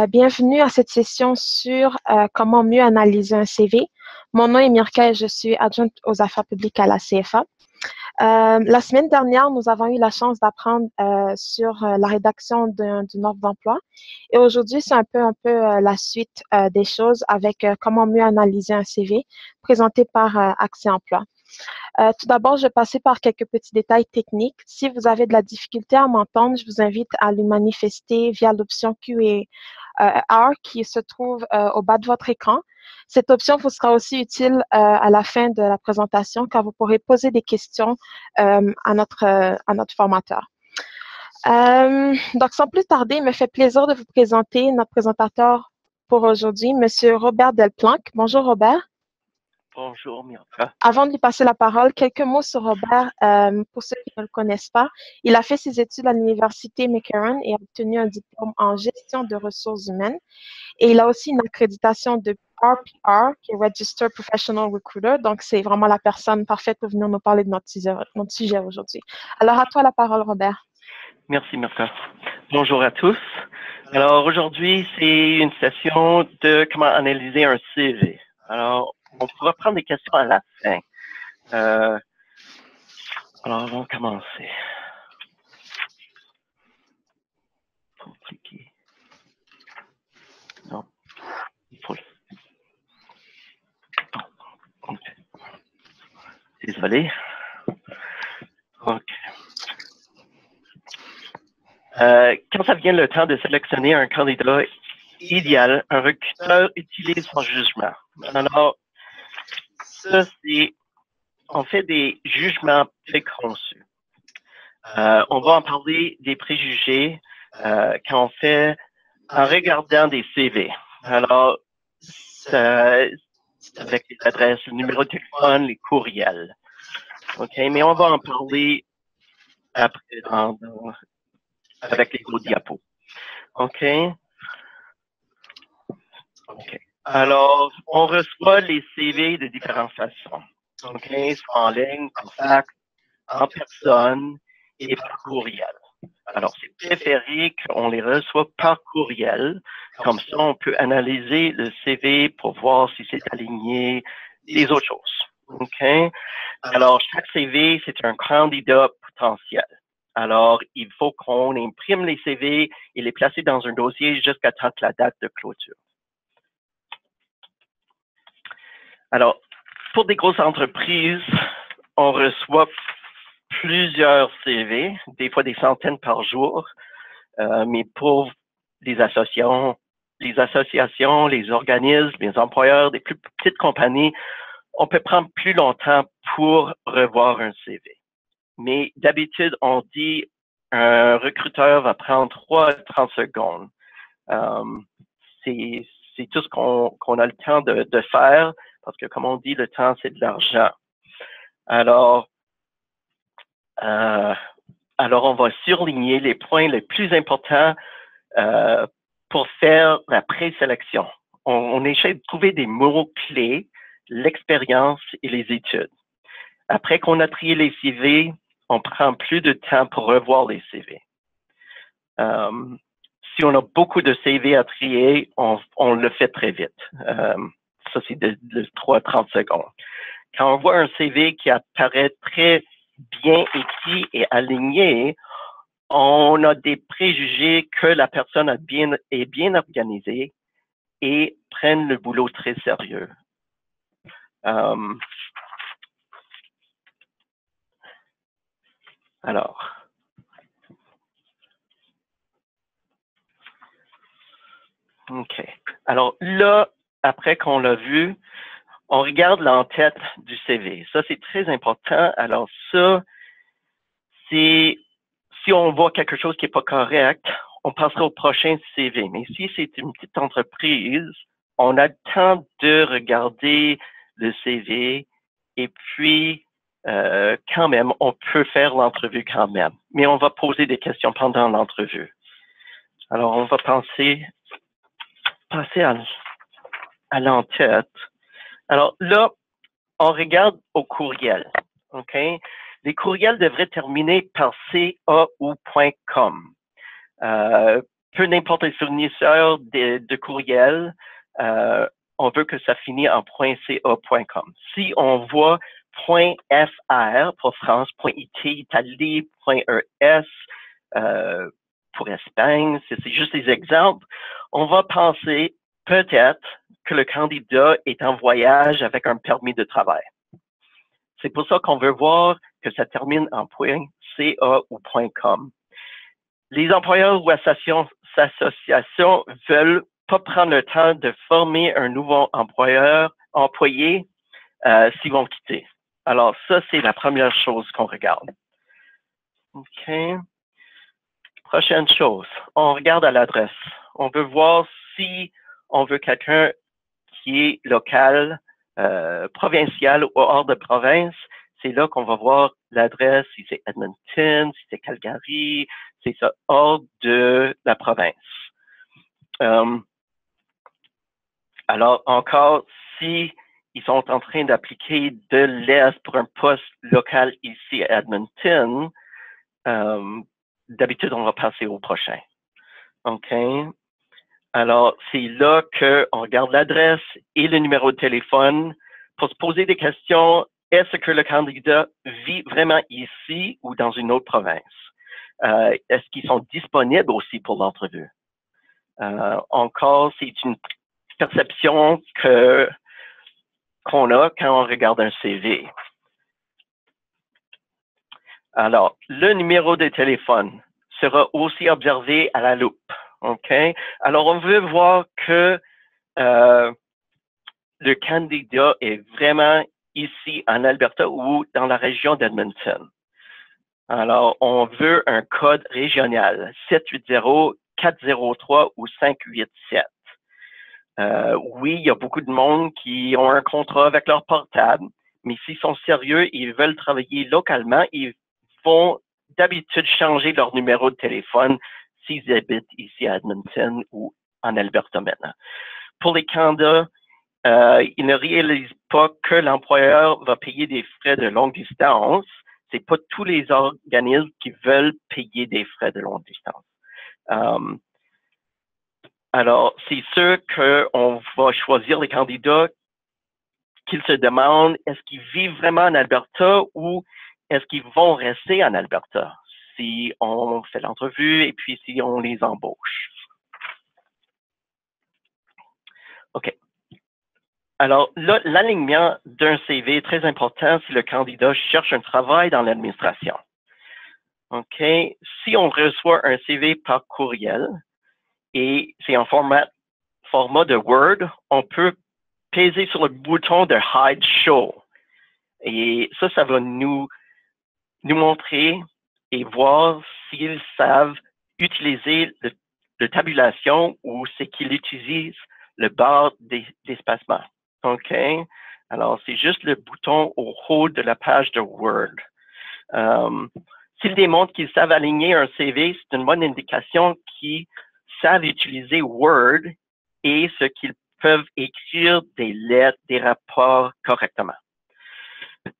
Bienvenue à cette session sur comment mieux analyser un CV. Mon nom est Mirka et je suis adjointe aux affaires publiques à la CFA. La semaine dernière, nous avons eu la chance d'apprendre sur la rédaction d'une offre d'emploi. Et aujourd'hui, c'est un peu la suite des choses avec comment mieux analyser un CV présenté par Accès Emploi. Tout d'abord, je vais passer par quelques petits détails techniques. Si vous avez de la difficulté à m'entendre, je vous invite à le manifester via l'option Q&R qui se trouve au bas de votre écran. Cette option vous sera aussi utile à la fin de la présentation car vous pourrez poser des questions à notre formateur. Donc, sans plus tarder, il me fait plaisir de vous présenter notre présentateur pour aujourd'hui, Monsieur Robert Delplanque. Bonjour Robert. Bonjour, Mirka. Avant de lui passer la parole, quelques mots sur Robert. Pour ceux qui ne le connaissent pas, il a fait ses études à l'université McCarran et a obtenu un diplôme en gestion de ressources humaines. Et il a aussi une accréditation de RPR, qui est Registered Professional Recruiter. Donc, c'est vraiment la personne parfaite pour venir nous parler de notre sujet aujourd'hui. Alors, à toi la parole, Robert. Merci, Mirka. Bonjour à tous. Alors, aujourd'hui, c'est une session de comment analyser un CV. Alors, on pourra prendre des questions à la fin. Alors, on va commencer. Compliqué. Non. Il faut... OK. Désolé. OK. Quand ça vient le temps de sélectionner un candidat idéal, un recruteur utilise son jugement. Alors, ça, c'est... On fait des jugements préconçus. On va en parler des préjugés quand on fait en regardant des CV. Alors, c'est avec les adresses, le numéro de téléphone, les courriels. OK, mais on va en parler après avec les autres diapos. OK? OK. Alors, on reçoit les CV de différentes façons. OK? Soit en ligne, par fax, en personne et par courriel. Alors, c'est préféré qu'on les reçoive par courriel. Comme ça, on peut analyser le CV pour voir si c'est aligné, des autres choses. OK? Alors, chaque CV, c'est un candidat potentiel. Alors, il faut qu'on imprime les CV et les placer dans un dossier jusqu'à temps que la date de clôture. Alors, pour des grosses entreprises, on reçoit plusieurs CV, des fois des centaines par jour, mais pour les associations, les organismes, les employeurs, des plus petites compagnies, on peut prendre plus longtemps pour revoir un CV. Mais d'habitude, on dit un recruteur va prendre 3 à 30 secondes. C'est tout ce qu'on a le temps de faire, parce que comme on dit, le temps, c'est de l'argent. Alors, on va surligner les points les plus importants pour faire la présélection. On essaie de trouver des mots-clés, l'expérience et les études. Après qu'on a trié les CV, on prend plus de temps pour revoir les CV. Si on a beaucoup de CV à trier, on le fait très vite. Ça, c'est de 3 à 30 secondes. Quand on voit un CV qui apparaît très bien écrit et aligné, on a des préjugés que la personne est bien organisée et prenne le boulot très sérieux. Alors, OK. Alors là, après qu'on l'a vu, on regarde l'entête du CV. Ça, c'est très important. Alors ça, c'est si on voit quelque chose qui n'est pas correct, on passera au prochain CV. Mais si c'est une petite entreprise, on a le temps de regarder le CV et puis quand même, on peut faire l'entrevue quand même. Mais on va poser des questions pendant l'entrevue. Alors, on va passer à l'entête. Alors là, on regarde au courriel. OK? Les courriels devraient terminer par .ca ou .com. peu n'importe quel fournisseur de courriel, on veut que ça finisse en .ca.com. Si on voit .fr pour France, .it, Italie, .es, pour Espagne, c'est juste des exemples, on va penser peut-être que le candidat est en voyage avec un permis de travail. C'est pour ça qu'on veut voir que ça termine en .ca ou .com. Les employeurs ou associations veulent pas prendre le temps de former un nouveau employé s'ils vont quitter. Alors, ça, c'est la première chose qu'on regarde. OK. Prochaine chose, on regarde à l'adresse. On veut voir si on veut quelqu'un qui est local, provincial ou hors de province. C'est là qu'on va voir l'adresse, si c'est Edmonton, si c'est Calgary, c'est ça, hors de la province. Alors, encore, si ils sont en train d'appliquer de l'Est pour un poste local ici à Edmonton, d'habitude, on va passer au prochain. OK? Alors, c'est là qu'on regarde l'adresse et le numéro de téléphone pour se poser des questions. Est-ce que le candidat vit vraiment ici ou dans une autre province? Est-ce qu'ils sont disponibles aussi pour l'entrevue? Encore, c'est une perception qu'on a quand on regarde un CV. Alors, le numéro de téléphone sera aussi observé à la loupe. OK? Alors, on veut voir que le candidat est vraiment ici en Alberta ou dans la région d'Edmonton. Alors, on veut un code régional, 780, 403 ou 587. Oui, il y a beaucoup de monde qui ont un contrat avec leur portable, mais s'ils sont sérieux, ils veulent travailler localement, ils vont d'habitude changer leur numéro de téléphone s'ils habitent ici à Edmonton ou en Alberta maintenant. Pour les candidats, ils ne réalisent pas que l'employeur va payer des frais de longue distance. C'est pas tous les organismes qui veulent payer des frais de longue distance. Alors, c'est sûr qu'on va choisir les candidats qu'ils se demandent est-ce qu'ils vivent vraiment en Alberta ou est-ce qu'ils vont rester en Alberta si on fait l'entrevue et puis si on les embauche. OK. Alors, là, l'alignement d'un CV est très important si le candidat cherche un travail dans l'administration. OK? Si on reçoit un CV par courriel et c'est en format de Word, on peut peser sur le bouton de Hide Show. Et ça va nous montrer et voir s'ils savent utiliser le tabulation ou c'est qu'ils utilisent le barre d'espacement. OK? Alors, c'est juste le bouton au haut de la page de Word. S'ils démontrent qu'ils savent aligner un CV, c'est une bonne indication qu'ils savent utiliser Word et ce qu'ils peuvent écrire des lettres, des rapports correctement.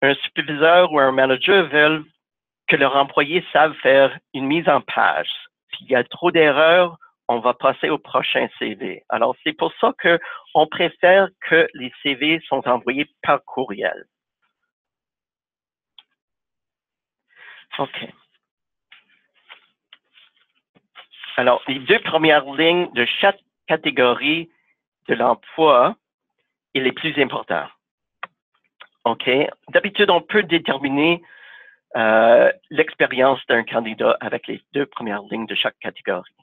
Un superviseur ou un manager veulent que leurs employés savent faire une mise en page. S'il y a trop d'erreurs, on va passer au prochain CV. Alors, c'est pour ça qu'on préfère que les CV sont envoyés par courriel. OK. Alors, les deux premières lignes de chaque catégorie de l'emploi est les plus importantes. OK. D'habitude, on peut déterminer l'expérience d'un candidat avec les deux premières lignes de chaque catégorie.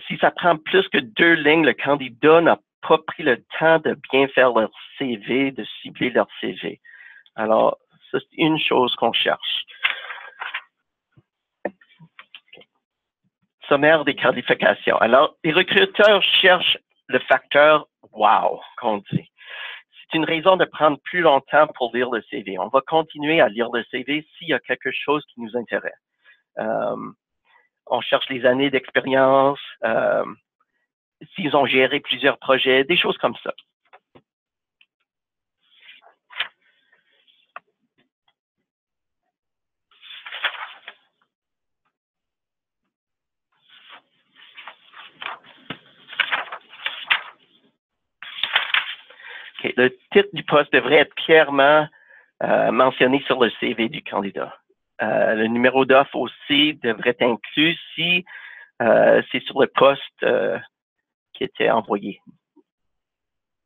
Si ça prend plus que deux lignes, le candidat n'a pas pris le temps de bien faire leur CV, de cibler leur CV. Alors, ça, c'est une chose qu'on cherche. Sommaire des qualifications. Alors, les recruteurs cherchent le facteur « wow » qu'on dit. C'est une raison de prendre plus longtemps pour lire le CV. On va continuer à lire le CV s'il y a quelque chose qui nous intéresse. On cherche les années d'expérience, s'ils ont géré plusieurs projets, des choses comme ça. le titre du poste devrait être clairement mentionné sur le CV du candidat. Le numéro d'offre aussi devrait être inclus si c'est sur le poste qui était envoyé.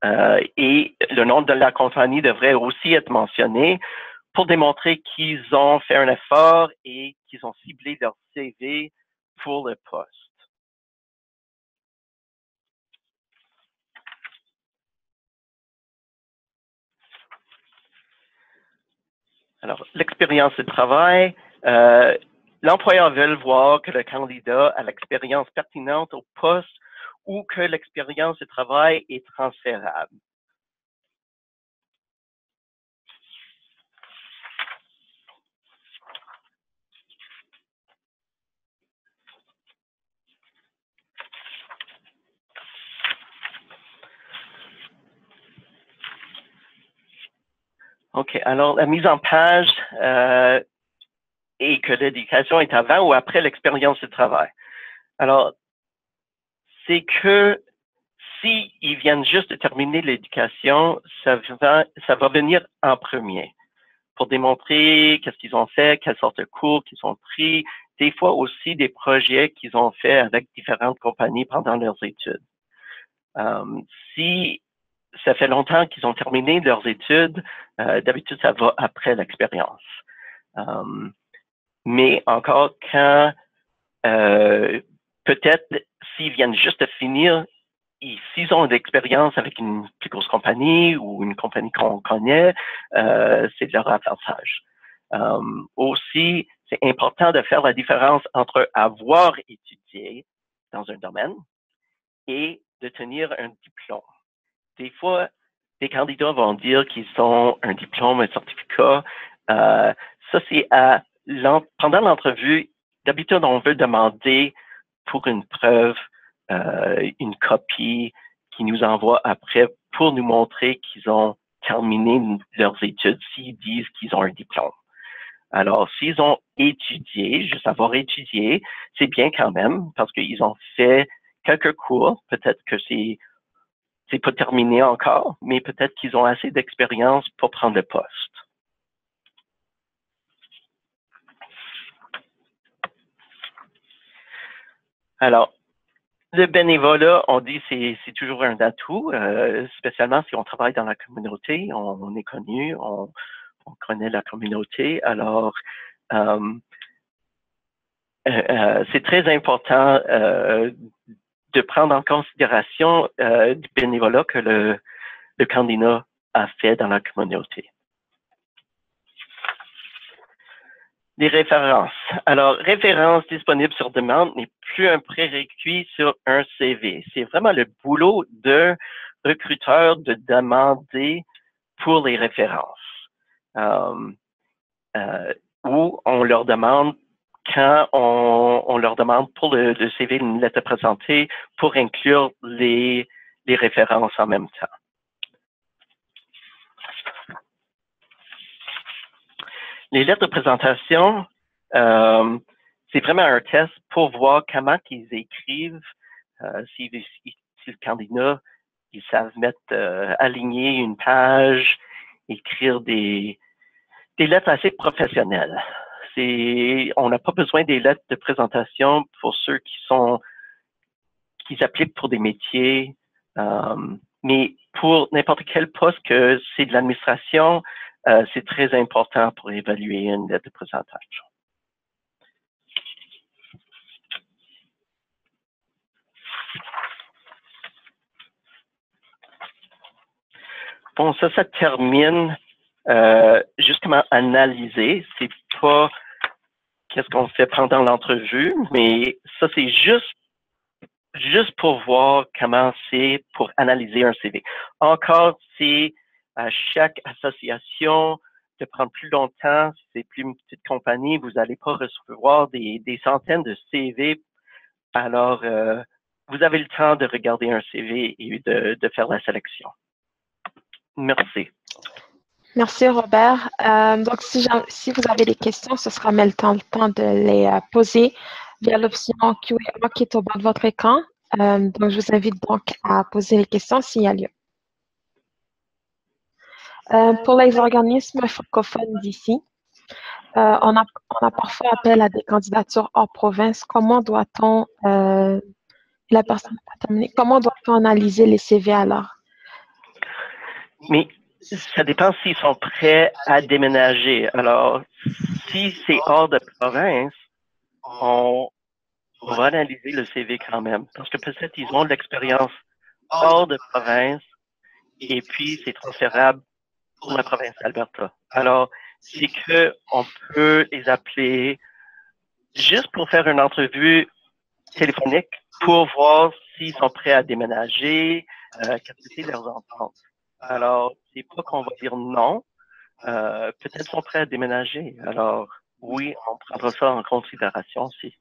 Et le nom de la compagnie devrait aussi être mentionné pour démontrer qu'ils ont fait un effort et qu'ils ont ciblé leur CV pour le poste. Alors, l'expérience de travail, l'employeur veut voir que le candidat a l'expérience pertinente au poste ou que l'expérience de travail est transférable. OK, alors la mise en page et que l'éducation est avant ou après l'expérience de travail. Alors, c'est que si ils viennent juste de terminer l'éducation, ça va venir en premier pour démontrer qu'est-ce qu'ils ont fait, quelles sortes de cours qu'ils ont pris, des fois aussi des projets qu'ils ont fait avec différentes compagnies pendant leurs études. Si ça fait longtemps qu'ils ont terminé leurs études, d'habitude, ça va après l'expérience. Mais encore quand peut-être s'ils viennent juste de finir, s'ils ont de l'expérience avec une plus grosse compagnie ou une compagnie qu'on connaît, c'est de leur avantage. Aussi, c'est important de faire la différence entre avoir étudié dans un domaine et de tenir un diplôme. Des fois, des candidats vont dire qu'ils ont un diplôme, un certificat. Ça, c'est pendant l'entrevue, d'habitude, on veut demander pour une preuve, une copie qu'ils nous envoient après pour nous montrer qu'ils ont terminé leurs études s'ils disent qu'ils ont un diplôme. Alors, s'ils ont étudié, juste avoir étudié, c'est bien quand même parce qu'ils ont fait quelques cours. Peut-être que c'est pas terminé encore, mais peut-être qu'ils ont assez d'expérience pour prendre le poste. Alors, le bénévolat, on dit c'est toujours un atout, spécialement si on travaille dans la communauté, on est connu, on connaît la communauté. Alors, c'est très important de prendre en considération du bénévolat que le candidat a fait dans la communauté. Les références. Alors, références disponibles sur demande n'est plus un prérequis sur un CV. C'est vraiment le boulot de recruteur de demander pour les références. Où on leur demande quand on leur demande pour le CV une lettre présentée pour inclure les références en même temps. Les lettres de présentation, c'est vraiment un test pour voir comment ils écrivent, si le candidat, ils savent aligner une page, écrire des lettres assez professionnelles. On n'a pas besoin des lettres de présentation pour ceux qui s'appliquent pour des métiers, mais pour n'importe quel poste que c'est de l'administration, c'est très important pour évaluer une lettre de présentation. Bon, ça termine juste comment analyser. C'est pas qu'est-ce qu'on fait pendant l'entrevue, mais ça, c'est juste pour voir comment c'est pour analyser un CV. Encore, c'est à chaque association de prendre plus longtemps. Si c'est plus une petite compagnie, vous n'allez pas recevoir des centaines de CV. Alors, vous avez le temps de regarder un CV et de faire la sélection. Merci. Merci, Robert. Donc, si vous avez des questions, ce sera maintenant le temps de les poser via l'option Q&A qui est au bas de votre écran. Donc, je vous invite donc à poser les questions s'il y a lieu. Pour les organismes francophones d'ici, on a parfois appel à des candidatures hors province. La personne a terminé. Comment doit-on analyser les CV alors? Mais ça dépend s'ils sont prêts à déménager. Alors, si c'est hors de province, on va analyser le CV quand même. Parce que peut-être ils ont de l'expérience hors de province et puis c'est transférable pour la province d'Alberta. Alors, c'est que on peut les appeler juste pour faire une entrevue téléphonique pour voir s'ils sont prêts à déménager, quelles étaient leurs ententes. Alors, c'est pas qu'on va dire non, peut-être sont prêts à déménager. Alors, oui, on prendra ça en considération aussi.